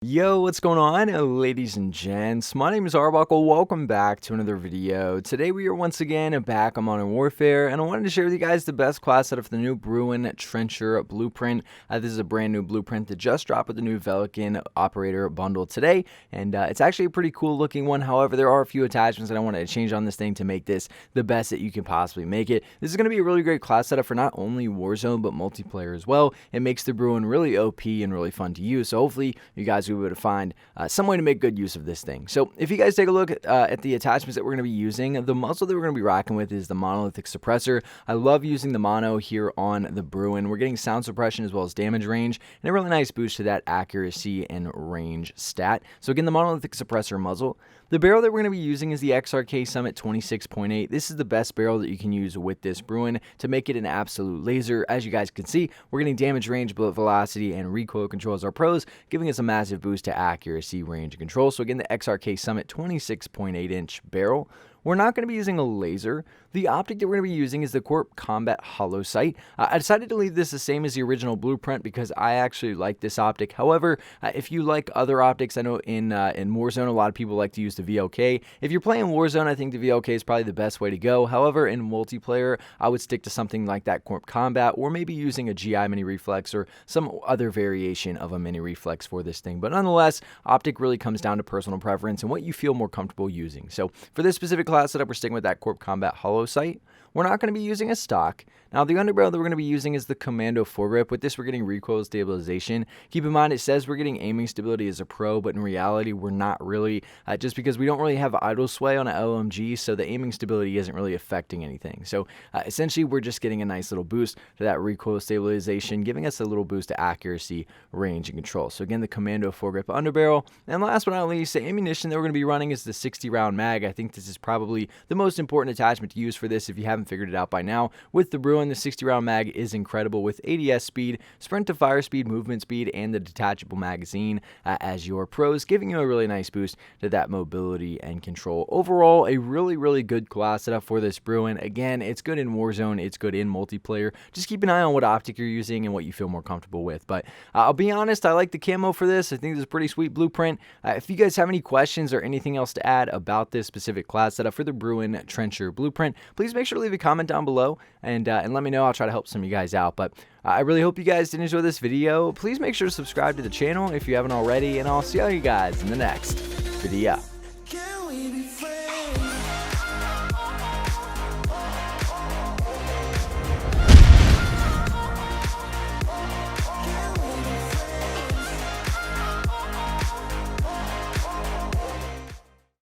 Yo, what's going on, ladies and gents? My name is Arbuckle. Welcome back to another video. Today we are once again back on Modern Warfare, and I wanted to share with you guys the best class setup for the new BRUEN Trencher blueprint. This is a brand new blueprint that just dropped with the new Velikan operator bundle today, and it's actually a pretty cool looking one. However, there are a few attachments that I wanted to change on this thing to make this the best that you can possibly make it. This is going to be a really great class setup for not only Warzone but multiplayer as well. It makes the BRUEN really OP and really fun to use, so hopefully you guys will be able to find some way to make good use of this thing. So if you guys take a look at the attachments that we're going to be using, the muzzle that we're going to be rocking with is the monolithic suppressor. I love using the mono here on the BRUEN. We're getting sound suppression as well as damage range and a really nice boost to that accuracy and range stat. So again, the monolithic suppressor muzzle. The barrel that we're going to be using is the XRK Summit 26.8. This is the best barrel that you can use with this BRUEN to make it an absolute laser. As you guys can see, we're getting damage range, bullet velocity, and recoil control as our pros, giving us a massive boost to accuracy, range, and control. So again, the XRK Summit 26.8 inch barrel. We're not going to be using a laser. The optic that we're going to be using is the Corp Combat Hollow Sight. I decided to leave this the same as the original blueprint because I actually like this optic. However, if you like other optics, I know in Warzone a lot of people like to use the VLK. If you're playing Warzone, I think the VLK is probably the best way to go. However, in multiplayer, I would stick to something like that Corp Combat, or maybe using a GI mini reflex or some other variation of a mini reflex for this thing. But nonetheless, optic really comes down to personal preference and what you feel more comfortable using. So for this specific class setup, we're sticking with that Corp Combat Hollow Sight. We're not going to be using a stock. Now, the underbarrel that we're going to be using is the Commando foregrip. With this, we're getting recoil stabilization. Keep in mind, it says we're getting aiming stability as a pro, but in reality, we're not really, just because we don't really have idle sway on an LMG, so the aiming stability isn't really affecting anything. So, essentially, we're just getting a nice little boost to that recoil stabilization, giving us a little boost to accuracy, range, and control. So, again, the Commando foregrip underbarrel. And last but not least, the ammunition that we're going to be running is the 60-round mag. I think this is probably the most important attachment to use for this if you haven't figured it out by now. With the BRUEN, the 60-round mag is incredible with ADS speed, sprint to fire speed, movement speed, and the detachable magazine as your pros, giving you a really nice boost to that mobility and control. Overall, a really good class setup for this BRUEN. Again, it's good in Warzone, it's good in multiplayer. Just keep an eye on what optic you're using and what you feel more comfortable with. But I'll be honest, I like the camo for this. I think this is a pretty sweet blueprint. If you guys have any questions or anything else to add about this specific class setup for the BRUEN Trencher blueprint, please make sure to leave a comment down below and let me know. I'll try to help some of you guys out. But I really hope you guys did enjoy this video. Please make sure to subscribe to the channel if you haven't already, and I'll see all you guys in the next video.